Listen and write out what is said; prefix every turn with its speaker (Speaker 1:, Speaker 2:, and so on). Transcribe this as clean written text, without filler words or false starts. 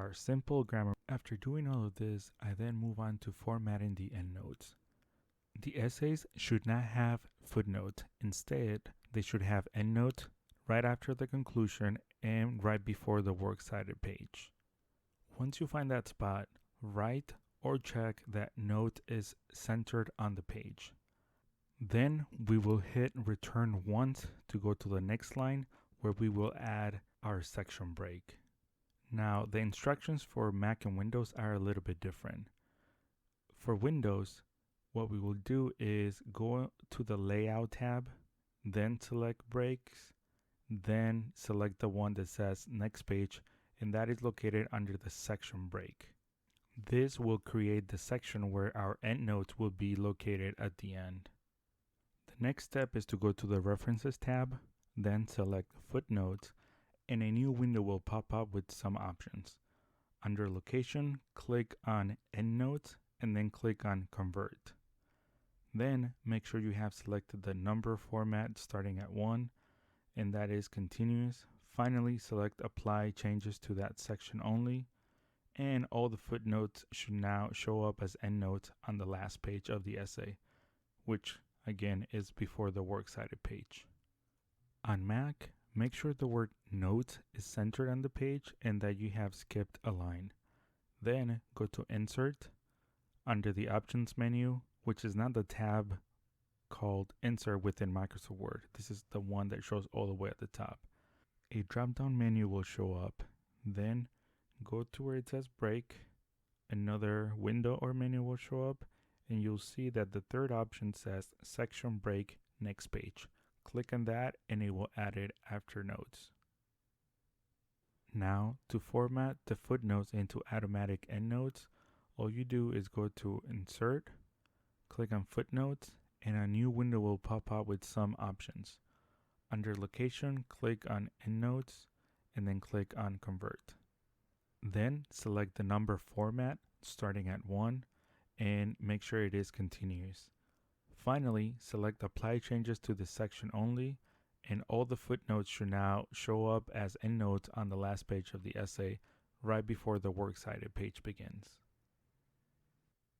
Speaker 1: our simple grammar. After doing all of this, I then move on to formatting the endnotes. The essays should not have footnote. Instead, they should have endnote right after the conclusion and right before the works cited page. Once you find that spot, write or check that note is centered on the page. Then we will hit return once to go to the next line where we will add our section break. Now, the instructions for Mac and Windows are a little bit different. For Windows, what we will do is go to the Layout tab, then select Breaks, then select the one that says Next Page, and that is located under the section break. This will create the section where our endnotes will be located at the end. The next step is to go to the References tab, then select Footnotes, and a new window will pop up with some options. Under Location, click on Endnotes, and then click on Convert. Then make sure you have selected the number format starting at 1, and that is continuous. Finally, select Apply Changes to that section only, and all the footnotes should now show up as endnotes on the last page of the essay, which again is before the works cited page. On Mac, make sure the word Notes is centered on the page and that you have skipped a line. Then go to Insert, under the Options menu, which is not the tab called Insert within Microsoft Word. This is the one that shows all the way at the top. A drop-down menu will show up. Then go to where it says Break. Another window or menu will show up, and you'll see that the third option says Section Break Next Page. Click on that and it will add it after notes. Now, to format the footnotes into automatic endnotes, all you do is go to Insert, click on Footnotes, and a new window will pop up with some options. Under Location, click on Endnotes, and then click on Convert. Then select the number format starting at 1 and make sure it is continuous. Finally, select Apply Changes to this section only, and all the footnotes should now show up as endnotes on the last page of the essay right before the works cited page begins.